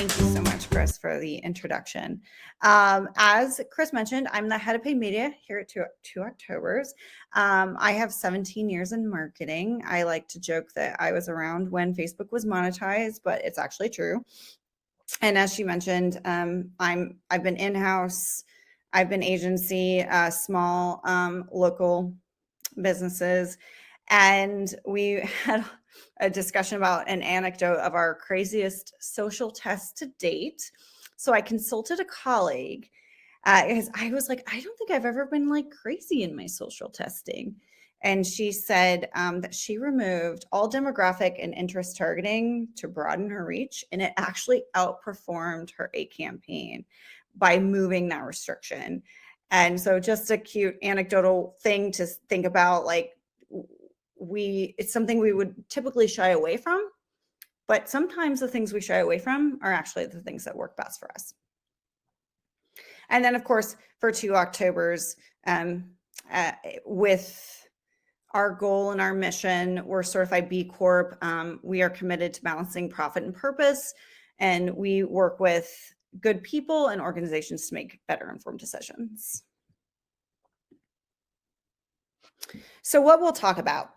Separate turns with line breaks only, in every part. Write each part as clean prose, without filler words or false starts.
Thank you so much, Chris, for the introduction. As Chris mentioned, I'm the head of paid media here at Two Octobers. I have 17 years in marketing. I like to joke that I was around when Facebook was monetized, but it's actually true. And as she mentioned, I've been in-house, I've been agency, small local businesses, and we had a discussion about an anecdote of our craziest social test to date. So I consulted a colleague because I was like, I don't think I've ever been like crazy in my social testing. And she said that she removed all demographic and interest targeting to broaden her reach, and it actually outperformed her A campaign by moving that restriction. And so just a cute anecdotal thing to think about, like, it's something we would typically shy away from, but sometimes the things we shy away from are actually the things that work best for us. And then, of course, for Two Octobers, with our goal and our mission, we're certified B Corp. We are committed to balancing profit and purpose, and we work with good people and organizations to make better informed decisions. So what we'll talk about.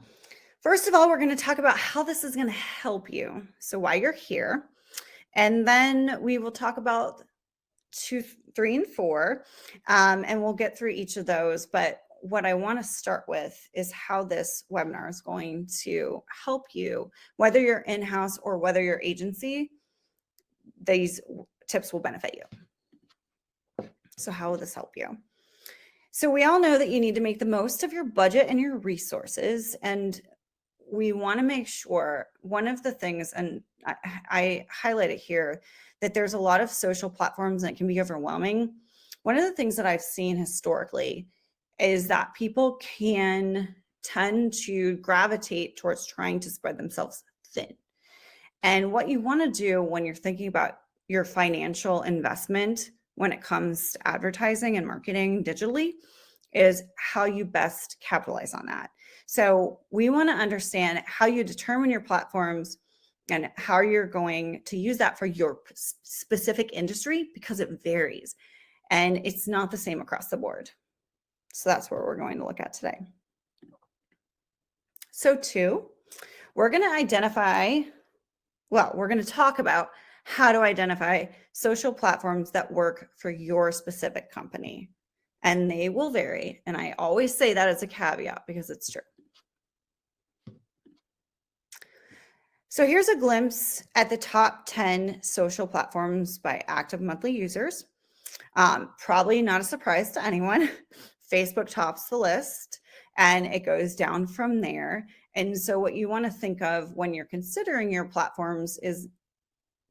First of all, we're going to talk about how this is going to help you. So why you're here. And then we will talk about 2, 3, and 4, and we'll get through each of those. But what I want to start with is how this webinar is going to help you, whether you're in-house or whether you're agency. These tips will benefit you. So how will this help you? So we all know that you need to make the most of your budget and your resources, and we want to make sure one of the things, and I highlight it here, that there's a lot of social platforms that can be overwhelming. One of the things that I've seen historically is that people can tend to gravitate towards trying to spread themselves thin. And what you want to do when you're thinking about your financial investment when it comes to advertising and marketing digitally is how you best capitalize on that. So we want to understand how you determine your platforms and how you're going to use that for your specific industry, because it varies and it's not the same across the board. So that's what we're going to look at today. So 2, we're going to talk about how to identify social platforms that work for your specific company. And they will vary. And I always say that as a caveat because it's true. So here's a glimpse at the top 10 social platforms by active monthly users. Probably not a surprise to anyone. Facebook tops the list and it goes down from there. And so what you want to think of when you're considering your platforms is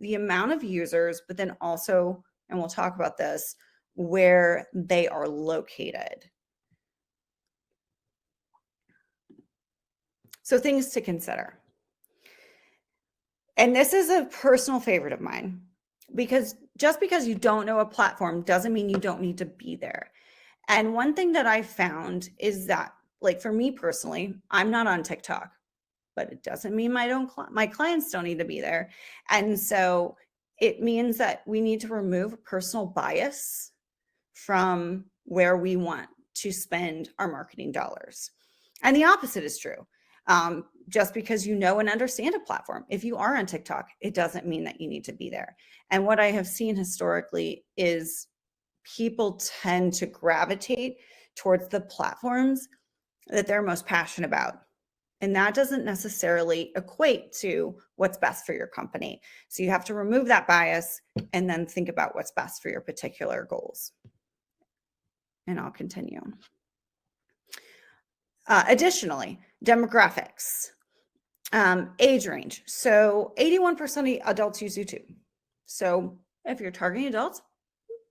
the amount of users, but then also, and we'll talk about this, where they are located. So things to consider. And this is a personal favorite of mine, because just because you don't know a platform doesn't mean you don't need to be there. And one thing that I found is that, like, for me personally, I'm not on TikTok, but it doesn't mean my clients don't need to be there. And so it means that we need to remove personal bias from where we want to spend our marketing dollars. And the opposite is true. Just because you know and understand a platform, if you are on TikTok, it doesn't mean that you need to be there. And what I have seen historically is people tend to gravitate towards the platforms that they're most passionate about. And that doesn't necessarily equate to what's best for your company. So you have to remove that bias and then think about what's best for your particular goals. And I'll continue. Additionally, demographics, age range. So 81% of adults use YouTube. So if you're targeting adults,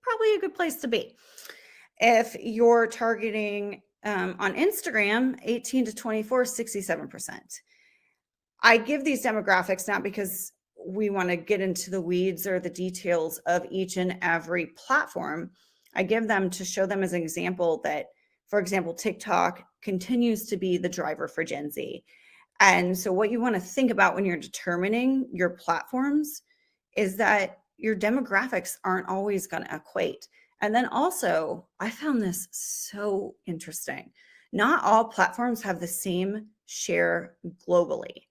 probably a good place to be. If you're targeting on Instagram, 18 to 24, 67%. I give these demographics not because we want to get into the weeds or the details of each and every platform. I give them to show them as an example that, for example, TikTok continues to be the driver for Gen Z. And so what you want to think about when you're determining your platforms is that your demographics aren't always going to equate. And then also, I found this so interesting. Not all platforms have the same share globally.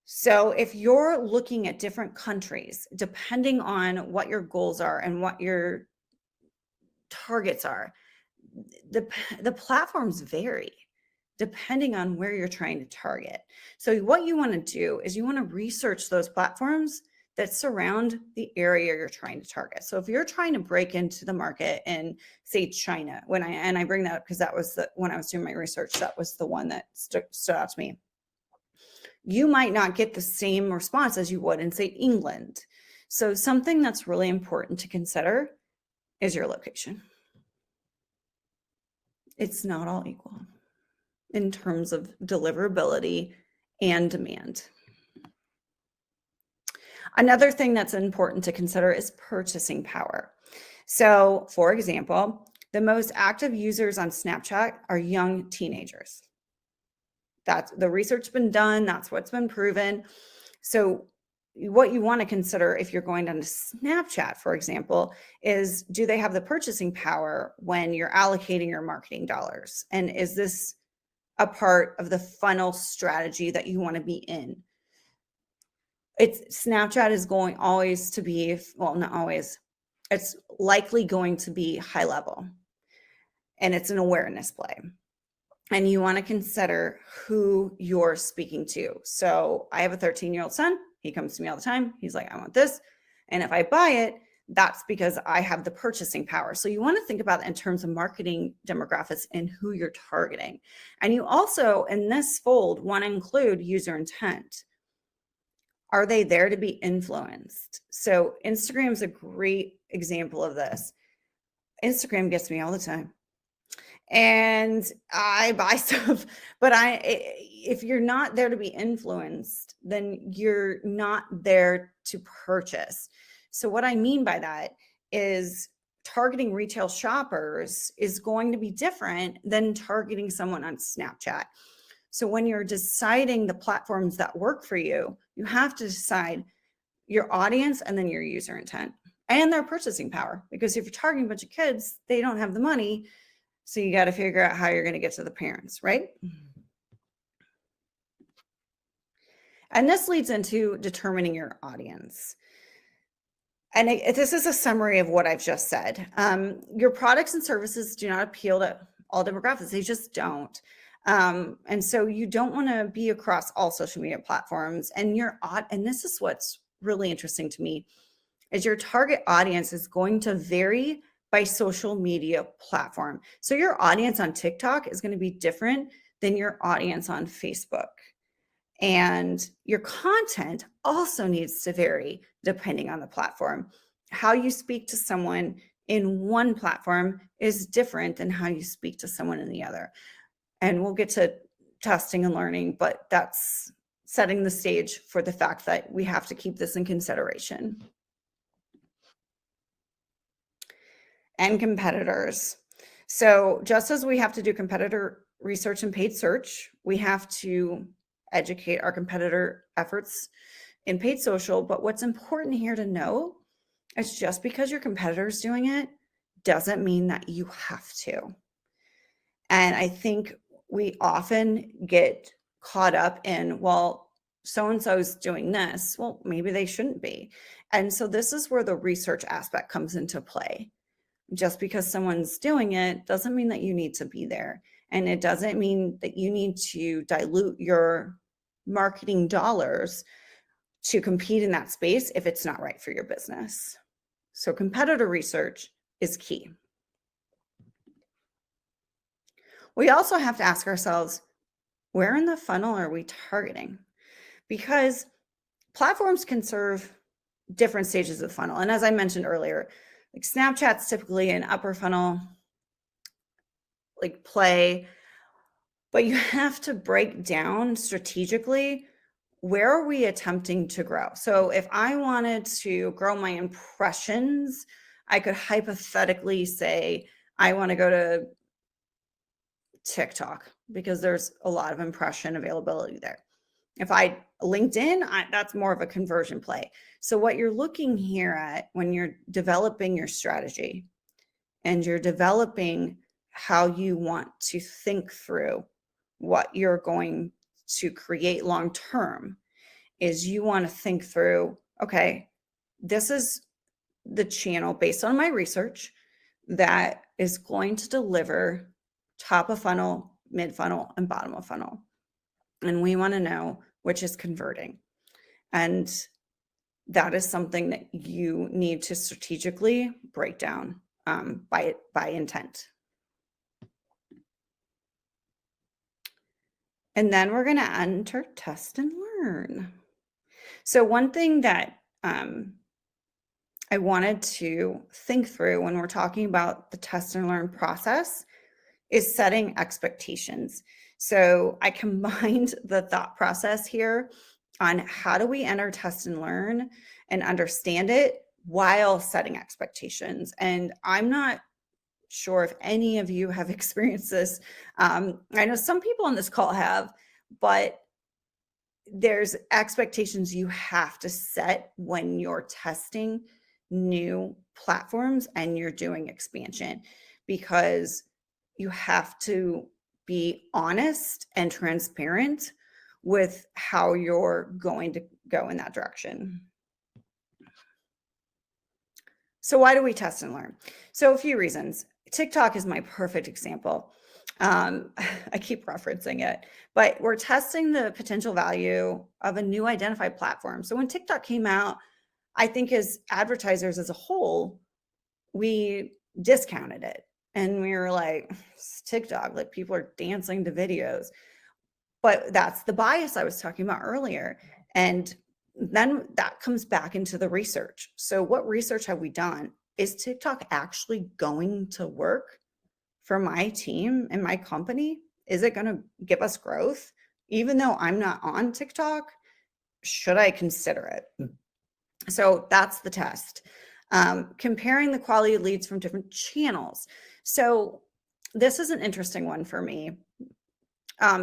So if you're looking at different countries, depending on what your goals are and what your targets are, the platforms vary depending on where you're trying to target. So what you want to do is you want to research those platforms that surround the area you're trying to target. So if you're trying to break into the market in, say, China, I bring that up because that was when I was doing my research, that was the one that stood out to me. You might not get the same response as you would in, say, England. So something that's really important to consider is your location. It's not all equal in terms of deliverability and demand. Another thing that's important to consider is purchasing power. So, for example, the most active users on Snapchat are young teenagers. That's the research's been done, that's what's been proven. So, what you want to consider if you're going down to Snapchat, for example, is do they have the purchasing power when you're allocating your marketing dollars? And is this a part of the funnel strategy that you want to be in? Snapchat is going always to be, well, not always, it's likely going to be high level, and it's an awareness play. And you want to consider who you're speaking to. So I have a 13-year-old son. He comes to me all the time. He's like, I want this. And if I buy it, that's because I have the purchasing power. So you want to think about it in terms of marketing demographics and who you're targeting. And you also, in this fold, want to include user intent. Are they there to be influenced? So Instagram is a great example of this. Instagram gets me all the time. And I buy stuff, but if you're not there to be influenced, then you're not there to purchase. So what I mean by that is targeting retail shoppers is going to be different than targeting someone on Snapchat. So when you're deciding the platforms that work for you, you have to decide your audience and then your user intent and their purchasing power. Because if you're targeting a bunch of kids, they don't have the money. So you got to figure out how you're going to get to the parents, right? And this leads into determining your audience. And this is a summary of what I've just said. Your products and services do not appeal to all demographics. They just don't. And so you don't want to be across all social media platforms. And this is what's really interesting to me, is your target audience is going to vary by social media platform. So your audience on TikTok is going to be different than your audience on Facebook. And your content also needs to vary depending on the platform. How you speak to someone in one platform is different than how you speak to someone in the other. And we'll get to testing and learning, but that's setting the stage for the fact that we have to keep this in consideration. And competitors. So just as we have to do competitor research and paid search, we have to educate our competitor efforts in paid social. But what's important here to know is just because your competitor is doing it doesn't mean that you have to. And I think we often get caught up in, well, so-and-so is doing this. Well, maybe they shouldn't be. And so this is where the research aspect comes into play. Just because someone's doing it doesn't mean that you need to be there. And it doesn't mean that you need to dilute your marketing dollars to compete in that space if it's not right for your business. So competitor research is key. We also have to ask ourselves, where in the funnel are we targeting? Because platforms can serve different stages of the funnel. And as I mentioned earlier, like Snapchat's typically an upper funnel like play, but you have to break down strategically, where are we attempting to grow? So if I wanted to grow my impressions, I could hypothetically say, I want to go to TikTok because there's a lot of impression availability there. LinkedIn, that's more of a conversion play. So what you're looking here at when you're developing your strategy and you're developing how you want to think through what you're going to create long term is you want to think through, okay, this is the channel based on my research that is going to deliver top of funnel, mid funnel, and bottom of funnel. And we want to know which is converting. And that is something that you need to strategically break down by intent. And then we're going to enter test and learn. So one thing that I wanted to think through when we're talking about the test and learn process is setting expectations. So I combined the thought process here on how do we enter test and learn and understand it while setting expectations. And I'm not sure if any of you have experienced this. I know some people on this call have, but there's expectations you have to set when you're testing new platforms and you're doing expansion, because you have to be honest and transparent with how you're going to go in that direction. So why do we test and learn? So a few reasons. TikTok is my perfect example. I keep referencing it, but we're testing the potential value of a new identified platform. So when TikTok came out, I think as advertisers as a whole, we discounted it. And we were like, it's TikTok, like people are dancing to videos. But that's the bias I was talking about earlier. And then that comes back into the research. So what research have we done? Is TikTok actually going to work for my team and my company? Is it going to give us growth? Even though I'm not on TikTok, should I consider it? So that's the test. Comparing the quality of leads from different channels. So this is an interesting one for me.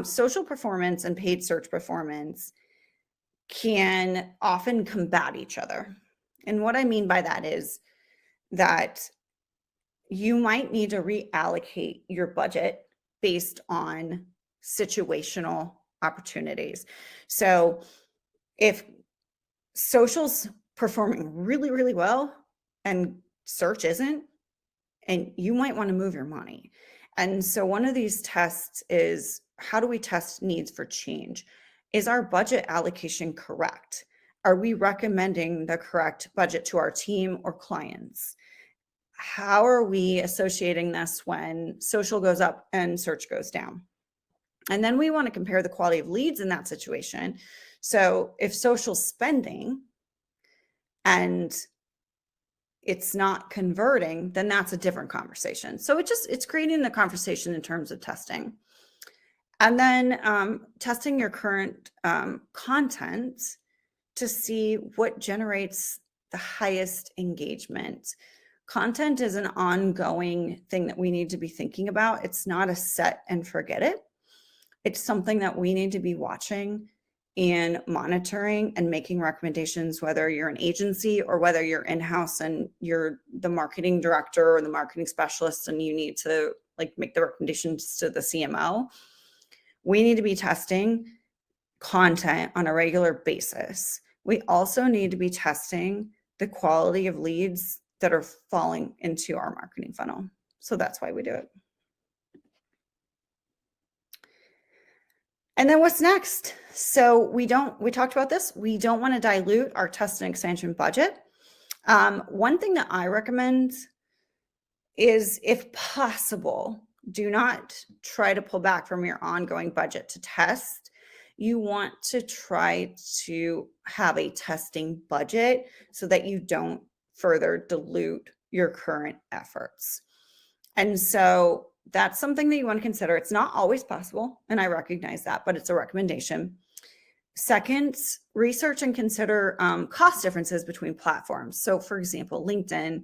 Social performance and paid search performance can often combat each other. And what I mean by that is that you might need to reallocate your budget based on situational opportunities. So if social's performing really, really well and search isn't, and you might want to move your money. And so one of these tests is, how do we test needs for change? Is our budget allocation correct? Are we recommending the correct budget to our team or clients? How are we associating this when social goes up and search goes down? And then we want to compare the quality of leads in that situation. So if social spending and it's not converting, then that's a different conversation. So it's creating the conversation in terms of testing. And then testing your current content to see what generates the highest engagement. Content is an ongoing thing that we need to be thinking about. It's not a set and forget it. It's something that we need to be watching and monitoring and making recommendations, whether you're an agency or whether you're in-house and you're the marketing director or the marketing specialist and you need to make the recommendations to the CMO. We need to be testing content on a regular basis. We also need to be testing the quality of leads that are falling into our marketing funnel. So that's why we do it. And then what's next? So we talked about this. We don't want to dilute our test and expansion budget. One thing that I recommend is, if possible, do not try to pull back from your ongoing budget to test. You want to try to have a testing budget so that you don't further dilute your current efforts. And so that's something that you want to consider. It's not always possible, and I recognize that, but it's a recommendation. Second, research and consider cost differences between platforms. So for example, LinkedIn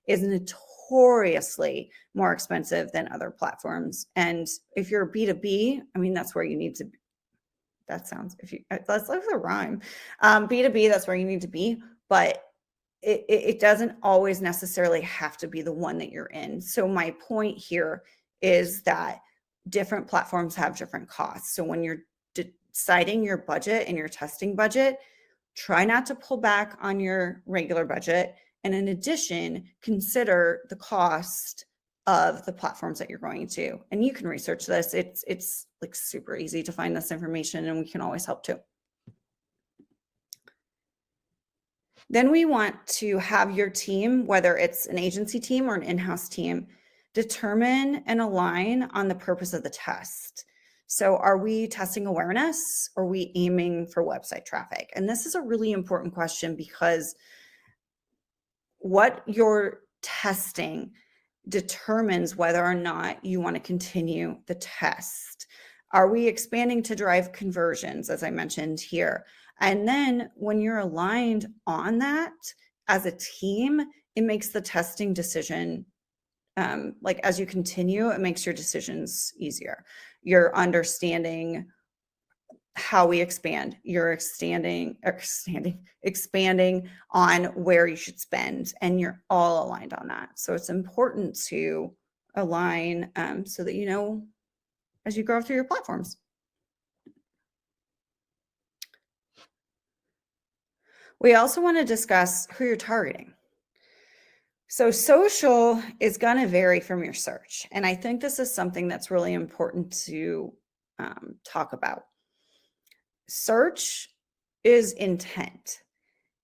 is notoriously more expensive than other platforms. And if you're B2B, I mean, that's where you need to That sounds, if you, that's like a rhyme. B2B, that's where you need to be, but it doesn't always necessarily have to be the one that you're in. So my point here is that different platforms have different costs. So when you're deciding your budget and your testing budget, try not to pull back on your regular budget. And in addition, consider the cost of the platforms that you're going to. And you can research this. It's like super easy to find this information, and we can always help too. Then we want to have your team, whether it's an agency team or an in-house team, determine and align on the purpose of the test. So are we testing awareness, or are we aiming for website traffic? And this is a really important question, because what you're testing determines whether or not you want to continue the test. Are we expanding to drive conversions, as I mentioned here? And then when you're aligned on that as a team, it makes the testing decision, like as you continue, it makes your decisions easier. You're understanding how we expand. You're expanding on where you should spend, and you're all aligned on that. So it's important to align so that you know as you grow through your platforms. We also want to discuss who you're targeting. So social is going to vary from your search. And I think this is something that's really important to talk about. Search is intent.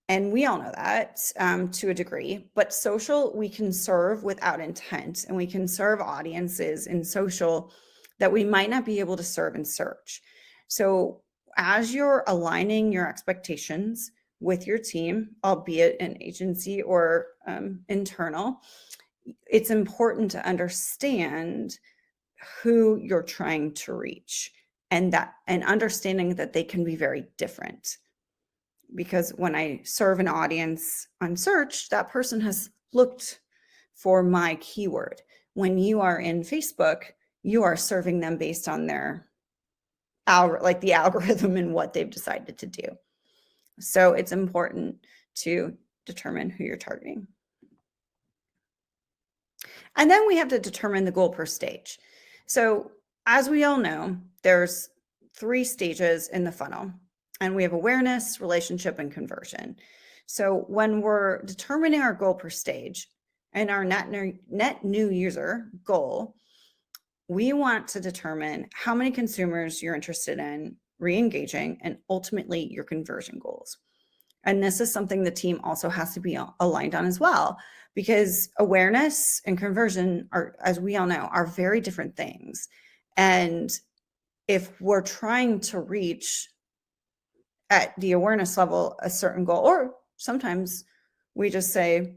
And we all know that to a degree, but social, we can serve without intent, and we can serve audiences in social that we might not be able to serve in search. So as you're aligning your expectations with your team, albeit an agency or internal, it's important to understand who you're trying to reach, and understanding that they can be very different. Because when I serve an audience on search, that person has looked for my keyword. When you are in Facebook, you are serving them based on their like the algorithm and what they've decided to do. So it's important to determine who you're targeting. And then we have to determine the goal per stage. So as we all know, there's 3 stages in the funnel, and we have awareness, relationship, and conversion. So when we're determining our goal per stage and our net new user goal, we want to determine how many consumers you're interested in re-engaging, and ultimately your conversion goals. And this is something the team also has to be aligned on as well, because awareness and conversion are, as we all know, are very different things. And if we're trying to reach at the awareness level a certain goal, or sometimes we just say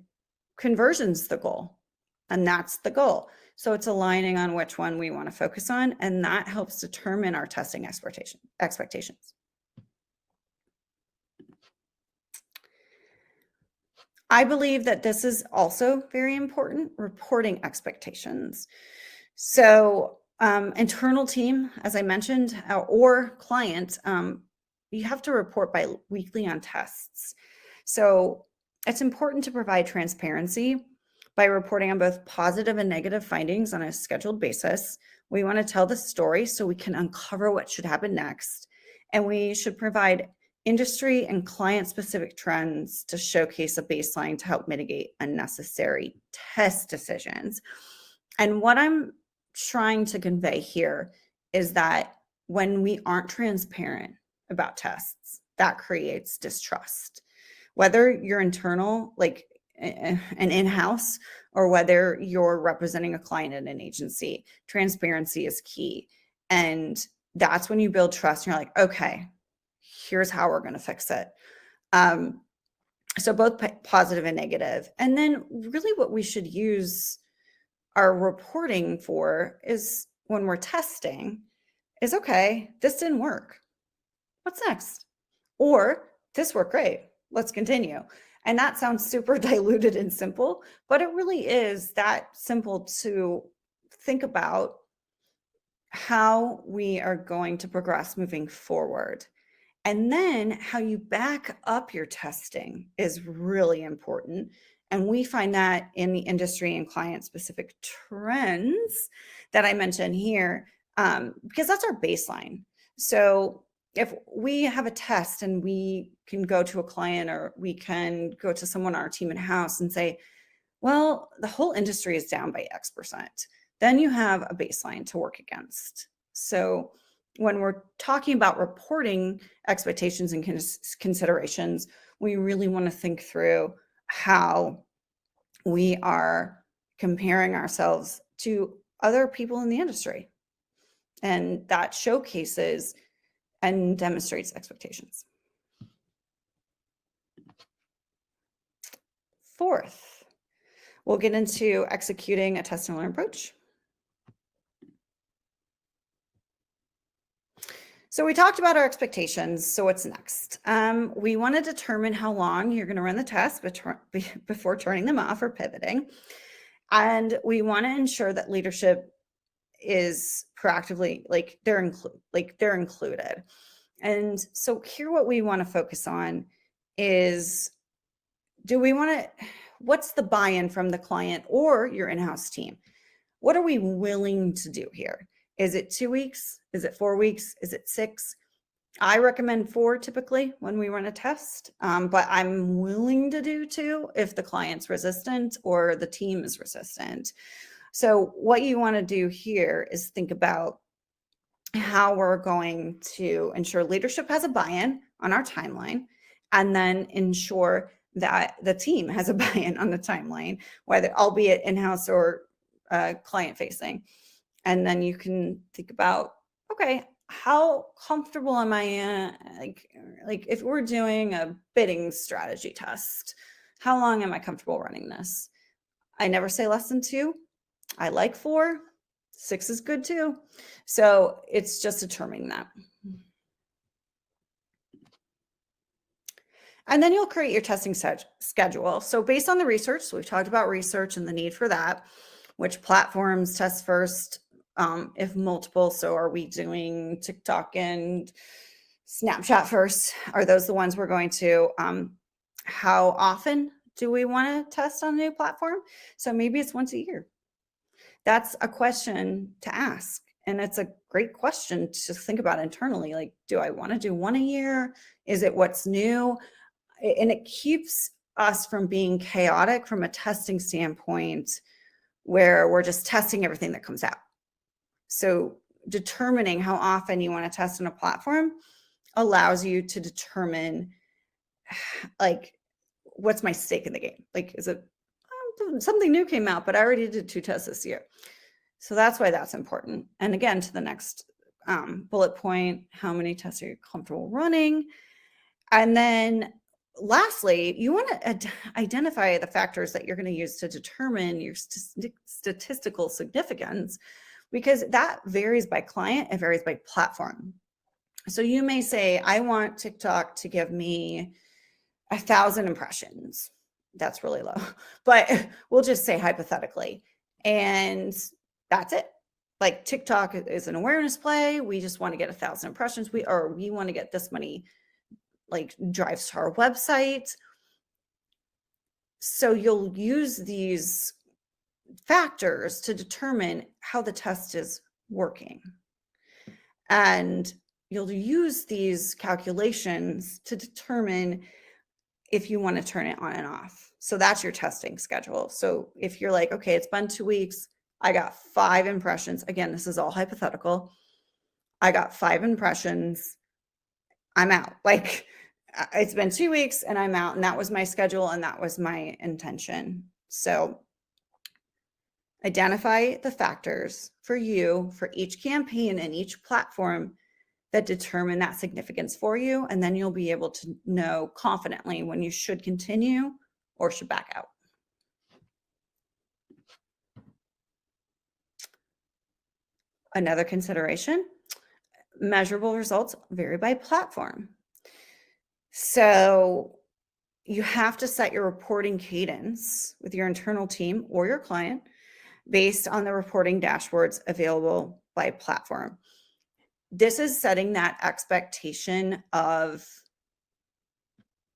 conversion's the goal, and that's the goal. So it's aligning on which one we want to focus on, and that helps determine our testing expectations. I believe that this is also very important, reporting expectations. So internal team, as I mentioned, or client, you have to report weekly on tests. So it's important to provide transparency by reporting on both positive and negative findings on a scheduled basis. We want to tell the story so we can uncover what should happen next. And we should provide industry and client-specific trends to showcase a baseline to help mitigate unnecessary test decisions. And what I'm trying to convey here is that when we aren't transparent about tests, that creates distrust. Whether you're internal, like an in-house, or whether you're representing a client at an agency, transparency is key. And that's when you build trust, and you're like, okay, here's how we're going to fix it. So both positive and negative. And then really what we should use our reporting for is, when we're testing, is, okay, this didn't work. What's next? Or this worked great. Let's continue. And that sounds super diluted and simple, but it really is that simple to think about how we are going to progress moving forward. And then how you back up your testing is really important. And we find that in the industry and client specific trends that I mentioned here, because that's our baseline. So if we have a test and we can go to a client or we can go to someone on our team in-house and say, well, the whole industry is down by X%, then you have a baseline to work against. So when we're talking about reporting expectations and considerations, we really want to think through how we are comparing ourselves to other people in the industry. And that showcases and demonstrates expectations. Fourth, we'll get into executing a test and learn approach. So we talked about our expectations. So what's next? We want to determine how long you're going to run the test before turning them off or pivoting. And we want to ensure that leadership is proactively, they're included. And so here what we want to focus on is, what's the buy-in from the client or your in-house team? What are we willing to do here? Is it 2 weeks? Is it 4 weeks? Is it 6? I recommend 4 typically when we run a test, but I'm willing to do 2 if the client's resistant or the team is resistant. So what you want to do here is think about how we're going to ensure leadership has a buy-in on our timeline, and then ensure that the team has a buy-in on the timeline, whether albeit in-house or client-facing. And then you can think about, okay, how comfortable am I in, like if we're doing a bidding strategy test, how long am I comfortable running this? I never say less than 2. I like 4. 6 is good too. So it's just determining that. And then you'll create your testing schedule. So based on the research, so we've talked about research and the need for that, which platforms test first, if multiple. So are we doing TikTok and Snapchat first? Are those the ones we're going to? How often do we want to test on a new platform? So maybe it's once a year. That's a question to ask. And it's a great question to think about internally. Like, do I want to do 1 a year? Is it what's new? And it keeps us from being chaotic from a testing standpoint, where we're just testing everything that comes out. So determining how often you want to test on a platform allows you to determine, like, what's my stake in the game? Like, is it something new came out, but I already did 2 tests this year. So that's why that's important. And again, to the next bullet point, how many tests are you comfortable running? And then lastly, you want to identify the factors that you're going to use to determine your statistical significance, because that varies by client, it varies by platform. So you may say, I want TikTok to give me 1,000 impressions. That's really low, but we'll just say hypothetically. And that's it. Like, TikTok is an awareness play. We just want to get 1,000 impressions. We want to get this many drives to our website. So you'll use these factors to determine how the test is working. And you'll use these calculations to determine if you want to turn it on and off. So that's your testing schedule. So if you're like, okay, it's been 2 weeks, I got 5 impressions. Again, this is all hypothetical. I got 5 impressions. I'm out. Like, it's been 2 weeks and I'm out, and that was my schedule and that was my intention. So identify the factors for you for each campaign and each platform that determine that significance for you. And then you'll be able to know confidently when you should continue or should back out. Another consideration, measurable results vary by platform. So you have to set your reporting cadence with your internal team or your client based on the reporting dashboards available by platform. This is setting that expectation of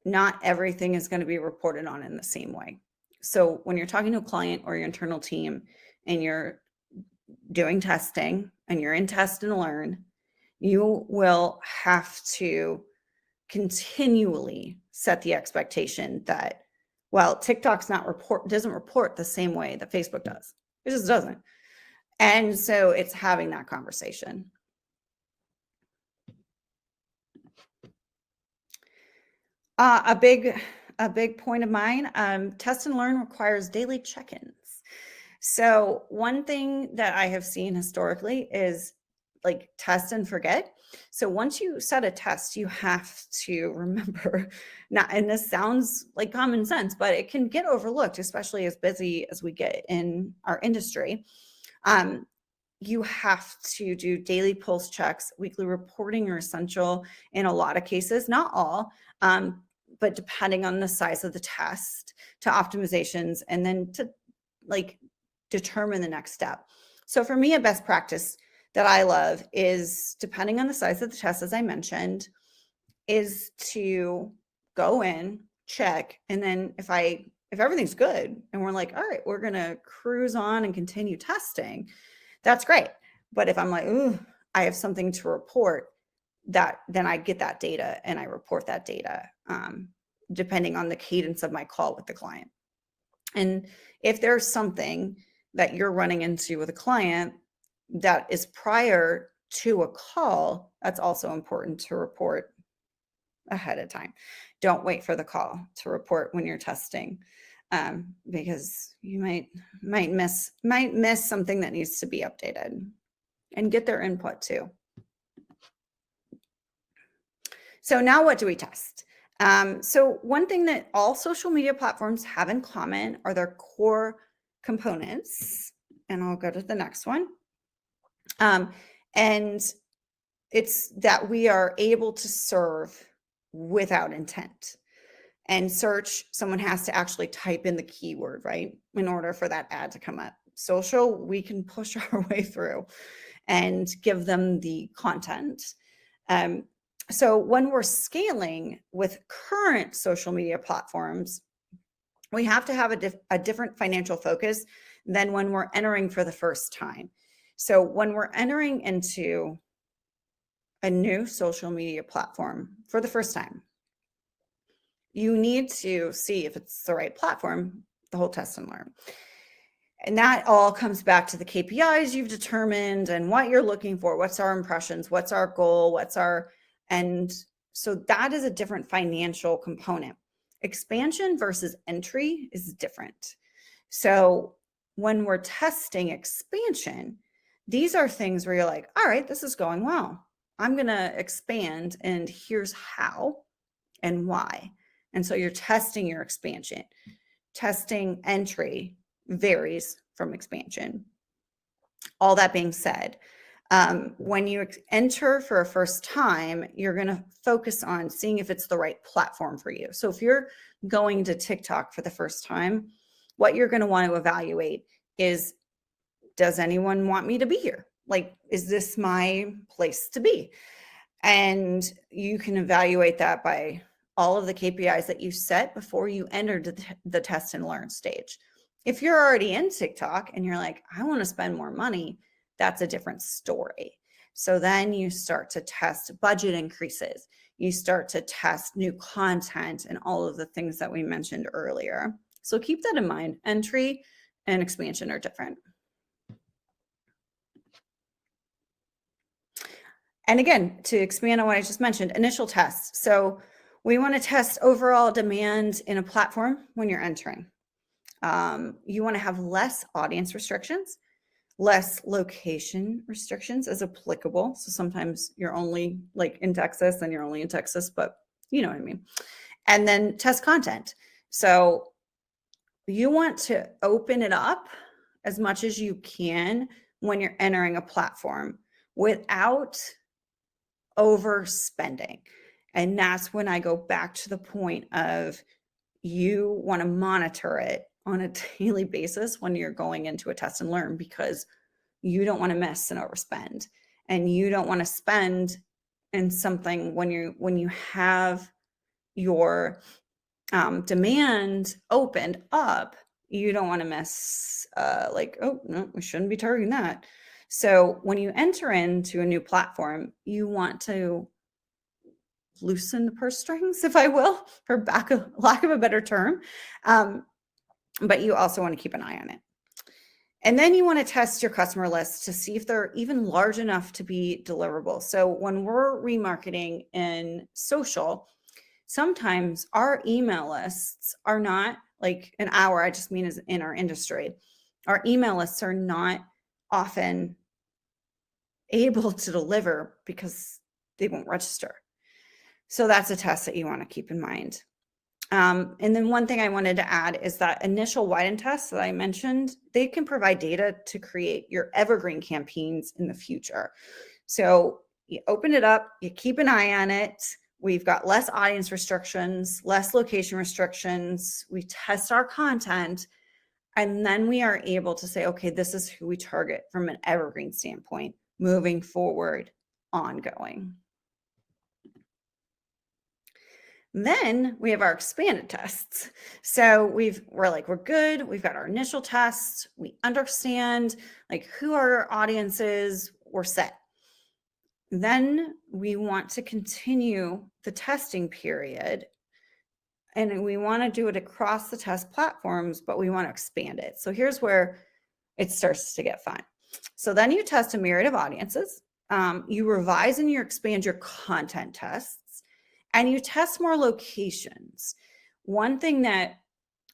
not everything is going to be reported on in the same way. So when you're talking to a client or your internal team and you're doing testing and you're in test and learn, you will have to continually set the expectation that, well, TikTok's doesn't report the same way that Facebook does. It just doesn't. And so it's having that conversation. A big point of mine, test and learn requires daily check-ins. So one thing that I have seen historically is like test and forget. So once you set a test, you have to remember not, and this sounds like common sense, but it can get overlooked, especially as busy as we get in our industry. You have to do daily pulse checks. Weekly reporting are essential in a lot of cases, not all, but depending on the size of the test, to optimizations, and then to like determine the next step. So for me, a best practice that I love is, depending on the size of the test, as I mentioned, is to go in, check, and then if everything's good and we're like, all right, we're gonna cruise on and continue testing, that's great. But if I'm like, ooh, I have something to report, then I get that data and I report that data, depending on the cadence of my call with the client. And if there's something that you're running into with a client that is prior to a call, that's also important to report ahead of time. Don't wait for the call to report when you're testing, because you might miss something that needs to be updated, and get their input too. So now what do we test? So one thing that all social media platforms have in common are their core components. And I'll go to the next one. And it's that we are able to serve without intent. And search, someone has to actually type in the keyword, right, in order for that ad to come up. Social, we can push our way through and give them the content. So when we're scaling with current social media platforms, we have to have a different financial focus than when we're entering for the first time. So when we're entering into a new social media platform for the first time, you need to see if it's the right platform, the whole test and learn. And that all comes back to the KPIs you've determined and what you're looking for. What's our impressions? What's our goal? And so that is a different financial component. Expansion versus entry is different. So when we're testing expansion, these are things where you're like, all right, this is going well. I'm going to expand, and here's how and why. And so you're testing your expansion. Testing entry varies from expansion. All that being said, when you enter for a first time, you're going to focus on seeing if it's the right platform for you. So if you're going to TikTok for the first time, what you're going to want to evaluate is, does anyone want me to be here? Like, is this my place to be? And you can evaluate that by all of the KPIs that you set before you entered the test and learn stage. If you're already in TikTok and you're like, I want to spend more money, that's a different story. So then you start to test budget increases. You start to test new content and all of the things that we mentioned earlier. So keep that in mind. Entry and expansion are different. And again, to expand on what I just mentioned, initial tests. So we want to test overall demand in a platform when you're entering. You want to have less audience restrictions, less location restrictions as applicable. So sometimes you're only like in Texas and you're only in Texas, but you know what I mean. And then test content. So you want to open it up as much as you can when you're entering a platform without overspending. And that's when I go back to the point of, you want to monitor it on a daily basis when you're going into a test and learn, because you don't want to miss an overspend, and you don't want to spend in something when you have your demand opened up. You don't want to miss like, oh no, we shouldn't be targeting that. So when you enter into a new platform, you want to loosen the purse strings, if I will, for lack of a better term. But you also want to keep an eye on it. And then you want to test your customer list to see if they're even large enough to be deliverable. So when we're remarketing in social, sometimes our email lists are not like I just mean as in our industry, our email lists are not often able to deliver because they won't register. So that's a test that you want to keep in mind. And then one thing I wanted to add is that initial widen tests that I mentioned, they can provide data to create your evergreen campaigns in the future. So you open it up, you keep an eye on it. We've got less audience restrictions, less location restrictions. We test our content, and then we are able to say, okay, this is who we target from an evergreen standpoint, moving forward, ongoing. Then we have our expanded tests. So we're good. We've got our initial tests. We understand like who our audience is. We're set. Then we want to continue the testing period, and we want to do it across the test platforms, but we want to expand it. So here's where it starts to get fun. So then you test a myriad of audiences. You revise and you expand your content tests, and you test more locations. One thing that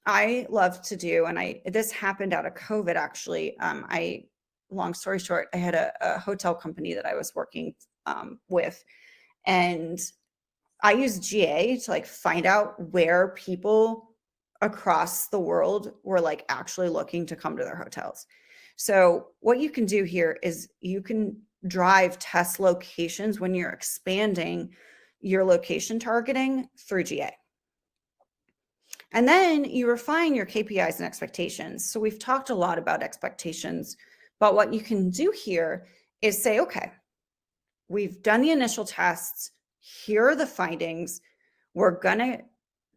I love to do, and this happened out of COVID actually. Long story short, I had a hotel company that I was working with, and I used GA to like find out where people across the world were like actually looking to come to their hotels. So what you can do here is you can drive test locations when you're expanding your location targeting through GA. And then you refine your KPIs and expectations. So we've talked a lot about expectations, but what you can do here is say, okay, we've done the initial tests. Here are the findings. We're going to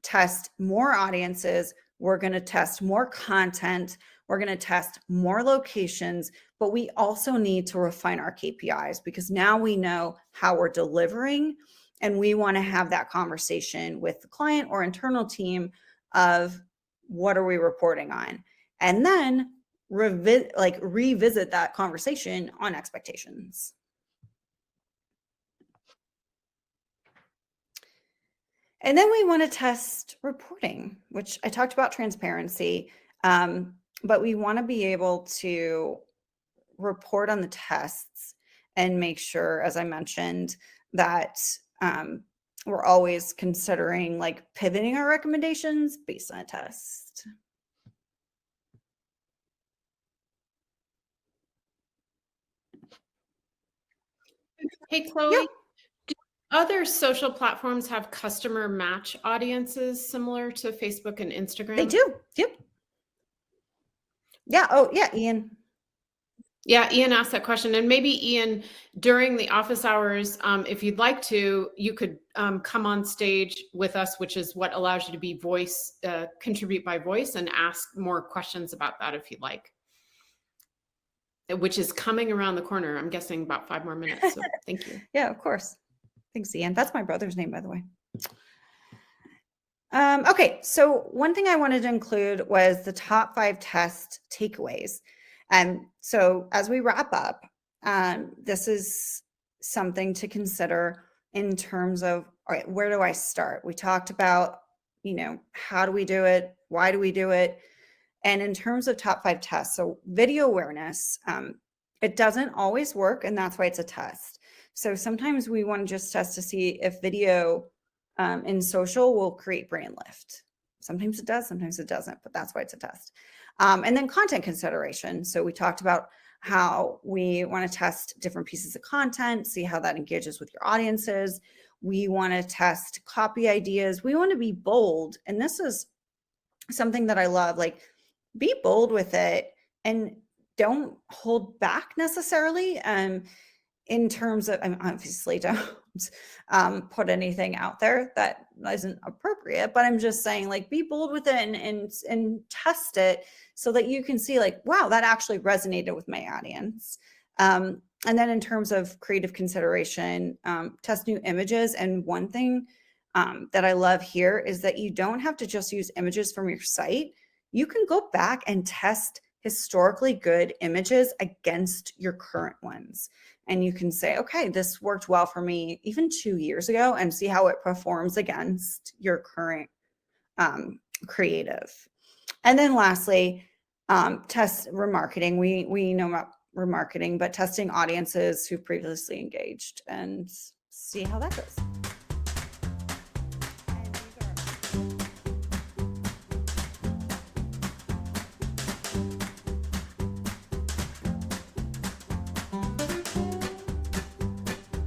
test more audiences. We're going to test more content. We're going to test more locations, but we also need to refine our KPIs because now we know how we're delivering, and we want to have that conversation with the client or internal team of what are we reporting on, and then revisit that conversation on expectations. And then we want to test reporting, which I talked about transparency, but we want to be able to report on the tests and make sure, as I mentioned, that we're always considering like pivoting our recommendations based on a test.
Hey, Chloe.
Yeah.
Do other social platforms have customer match audiences similar to Facebook and Instagram?
They do. Yep. Yeah. Oh, yeah, Ian.
Yeah, Ian asked that question. And maybe, Ian, during the office hours, if you'd like to, you could come on stage with us, which is what allows you to be contribute by voice and ask more questions about that if you'd like, which is coming around the corner. I'm guessing about 5 more minutes. So thank you.
Yeah, of course. Thanks, Ian. That's my brother's name, by the way. Okay, so one thing I wanted to include was the top 5 test takeaways. So as we wrap up, this is something to consider in terms of, all right, where do I start? We talked about, how do we do it? Why do we do it? And in terms of top 5 tests, so video awareness, it doesn't always work, and that's why it's a test. So sometimes we want to just test to see if video in social will create brand lift. Sometimes it does, sometimes it doesn't, but that's why it's a test. And then content consideration. So we talked about how we want to test different pieces of content, see how that engages with your audiences. We want to test copy ideas. We want to be bold. And this is something that I love, like be bold with it and don't hold back necessarily. In terms of, I obviously don't put anything out there that isn't appropriate, but I'm just saying, like, be bold with it and test it so that you can see, like, wow, that actually resonated with my audience. And then in terms of creative consideration, test new images. And one thing that I love here is that you don't have to just use images from your site. You can go back and test historically good images against your current ones. And you can say, okay, this worked well for me even 2 years ago, and see how it performs against your current creative. And then lastly, test remarketing. We know about remarketing, but testing audiences who previously engaged and see how that goes.